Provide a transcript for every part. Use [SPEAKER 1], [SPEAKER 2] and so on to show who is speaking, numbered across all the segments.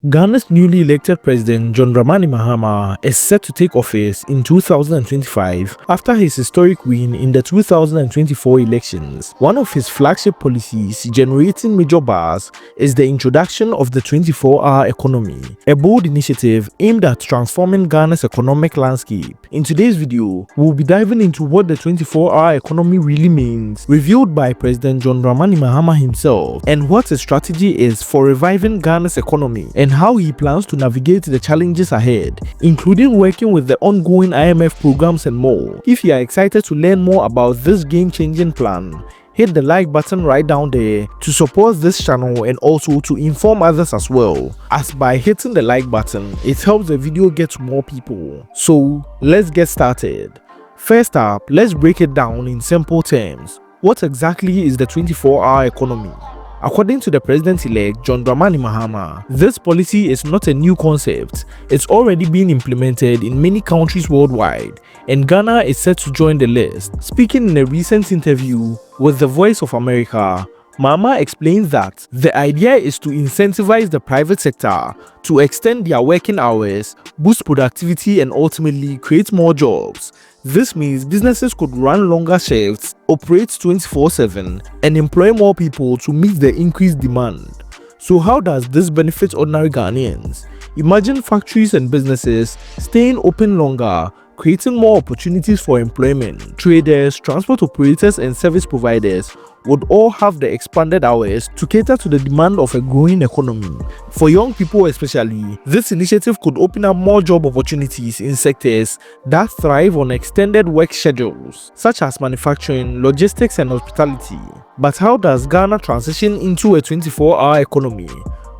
[SPEAKER 1] Ghana's newly elected president John Dramani Mahama is set to take office in 2025 after his historic win in the 2024 elections. One of his flagship policies generating major buzz is the introduction of the 24-hour economy, a bold initiative aimed at transforming Ghana's economic landscape. In today's video, we'll be diving into what the 24-hour economy really means, revealed by President John Dramani Mahama himself, and what his strategy is for reviving Ghana's economy and how he plans to navigate the challenges ahead, including working with the ongoing IMF programs and more. If you are excited to learn more about this game-changing plan, hit the like button right down there to support this channel and also to inform others as well, as by hitting the like button, it helps the video get to more people. So let's get started. First up, let's break it down in simple terms. What exactly is the 24-hour economy? According to the president-elect John Dramani Mahama, this policy is not a new concept. It's already been implemented in many countries worldwide, and Ghana is set to join the list. Speaking in a recent interview with the Voice of America, Mahama explains that the idea is to incentivize the private sector to extend their working hours, boost productivity, and ultimately create more jobs. This means businesses could run longer shifts, operate 24/7, and employ more people to meet the increased demand. So how does this benefit ordinary Ghanaians? Imagine factories and businesses staying open longer, creating more opportunities for employment. Traders, transport operators, and service providers would all have the expanded hours to cater to the demand of a growing economy. For young people especially, this initiative could open up more job opportunities in sectors that thrive on extended work schedules, such as manufacturing, logistics, and hospitality. But how does Ghana transition into a 24-hour economy?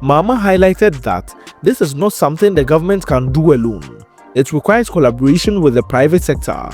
[SPEAKER 1] Mahama highlighted that this is not something the government can do alone. It requires collaboration with the private sector.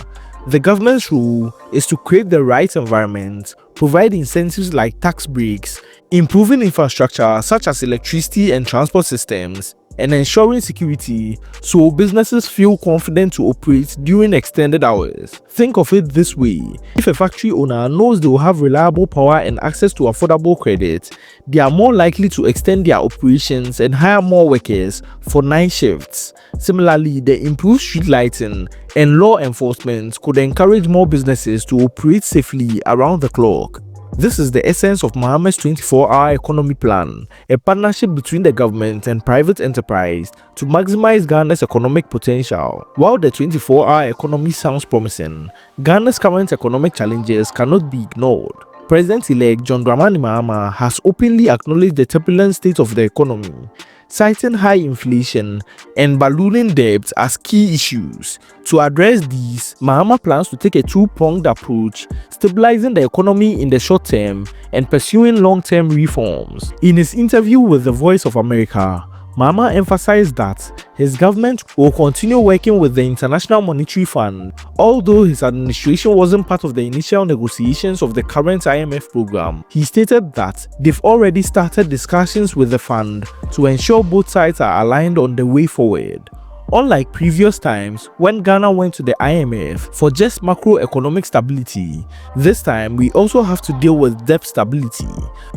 [SPEAKER 1] The government's role is to create the right environment, provide incentives like tax breaks, improving infrastructure such as electricity and transport systems, and ensuring security so businesses feel confident to operate during extended hours. Think of it this way: if a factory owner knows they will have reliable power and access to affordable credit, they are more likely to extend their operations and hire more workers for night shifts. Similarly, the improved street lighting and law enforcement could encourage more businesses to operate safely around the clock. This is the essence of Mahama's 24-hour economy plan, a partnership between the government and private enterprise to maximize Ghana's economic potential. While the 24-hour economy sounds promising, Ghana's current economic challenges cannot be ignored. President-elect John Dramani Mahama has openly acknowledged the turbulent state of the economy, citing high inflation and ballooning debt as key issues. To address these, Mahama plans to take a two-pronged approach, stabilizing the economy in the short term and pursuing long-term reforms. In his interview with the Voice of America, Mahama emphasized that his government will continue working with the International Monetary Fund. Although his administration wasn't part of the initial negotiations of the current IMF program, he stated that they've already started discussions with the fund to ensure both sides are aligned on the way forward. Unlike previous times when Ghana went to the IMF for just macroeconomic stability, this time we also have to deal with debt stability,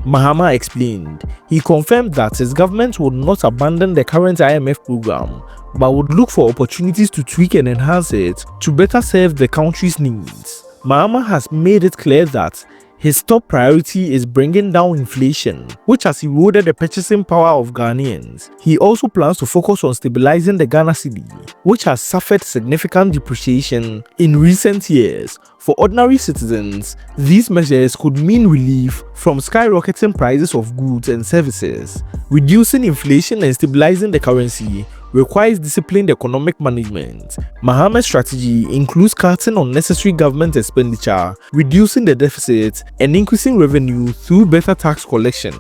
[SPEAKER 1] Mahama explained. He confirmed that his government would not abandon the current IMF program, but would look for opportunities to tweak and enhance it to better serve the country's needs. Mahama has made it clear that his top priority is bringing down inflation, which has eroded the purchasing power of Ghanaians. He also plans to focus on stabilizing the Ghana cedi, which has suffered significant depreciation in recent years. For ordinary citizens, these measures could mean relief from skyrocketing prices of goods and services. Reducing inflation and stabilizing the currency requires disciplined economic management. Mahama's strategy includes cutting unnecessary government expenditure, reducing the deficit, and increasing revenue through better tax collection.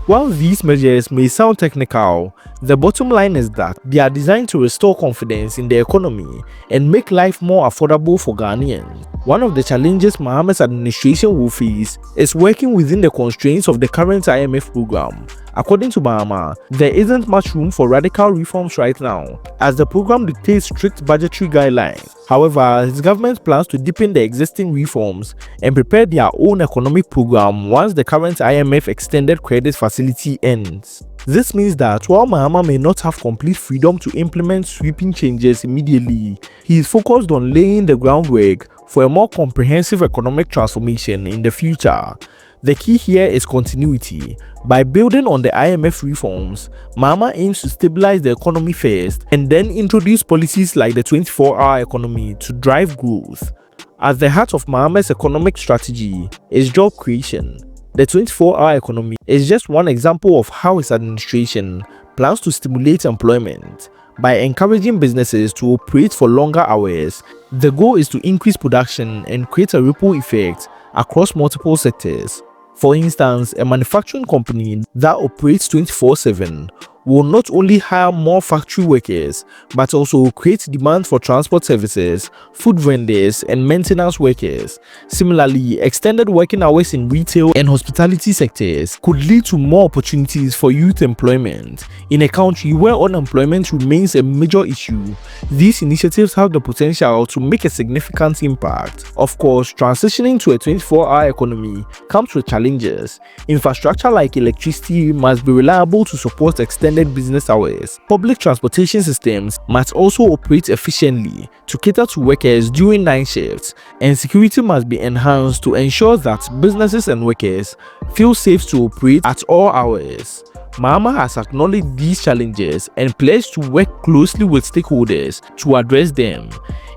[SPEAKER 1] While these measures may sound technical, the bottom line is that they are designed to restore confidence in the economy and make life more affordable for Ghanaians. One of the challenges Mahama's administration will face is working within the constraints of the current IMF program, According to Mahama, there isn't much room for radical reforms right now, as the program dictates strict budgetary guidelines. However, his government plans to deepen the existing reforms and prepare their own economic program once the current IMF extended credit facility ends. This means that while Mahama may not have complete freedom to implement sweeping changes immediately, he is focused on laying the groundwork for a more comprehensive economic transformation in the future. The key here is continuity. By building on the IMF reforms, Mahama aims to stabilize the economy first and then introduce policies like the 24-hour economy to drive growth. At the heart of Mahama's economic strategy is job creation. The 24-hour economy is just one example of how his administration plans to stimulate employment. By encouraging businesses to operate for longer hours, the goal is to increase production and create a ripple effect across multiple sectors. For instance, a manufacturing company that operates 24/7 will not only hire more factory workers, but also create demand for transport services, food vendors, and maintenance workers. Similarly, extended working hours in retail and hospitality sectors could lead to more opportunities for youth employment. In a country where unemployment remains a major issue, these initiatives have the potential to make a significant impact. Of course, transitioning to a 24-hour economy comes with challenges. Infrastructure like electricity must be reliable to support extended business hours. Public transportation systems must also operate efficiently to cater to workers during night shifts, and security must be enhanced to ensure that businesses and workers feel safe to operate at all hours. Mahama has acknowledged these challenges and pledged to work closely with stakeholders to address them.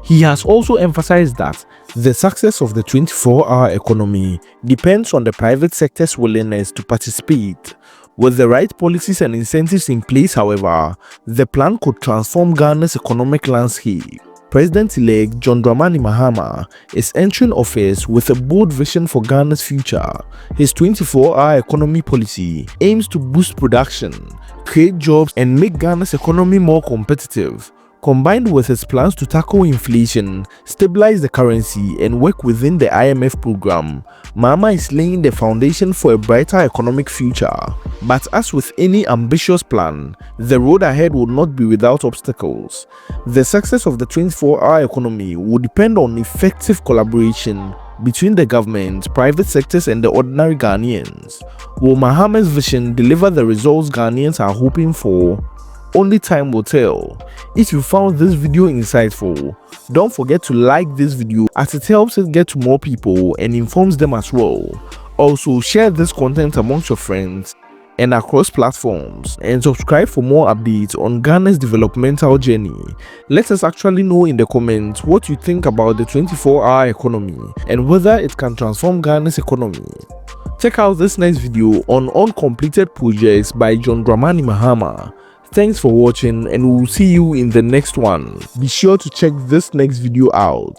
[SPEAKER 1] He has also emphasized that the success of the 24-hour economy depends on the private sector's willingness to participate. With the right policies and incentives in place, however, the plan could transform Ghana's economic landscape. President-elect John Dramani Mahama is entering office with a bold vision for Ghana's future. His 24-hour economy policy aims to boost production, create jobs, and make Ghana's economy more competitive. Combined with his plans to tackle inflation, stabilize the currency, and work within the IMF program, Mahama is laying the foundation for a brighter economic future. But as with any ambitious plan, the road ahead will not be without obstacles. The success of the 24-hour economy will depend on effective collaboration between the government, private sectors, and the ordinary Ghanaians. Will Mahama's vision deliver the results Ghanaians are hoping for? Only time will tell. If you found this video insightful, don't forget to like this video as it helps it get to more people and informs them as well. Also, share this content amongst your friends and across platforms, and subscribe for more updates on Ghana's developmental journey. Let us actually know in the comments what you think about the 24-hour economy and whether it can transform Ghana's economy. Check out this next video on uncompleted projects by John Dramani Mahama. Thanks for watching, and we'll see you in the next one. Be sure to check this next video out.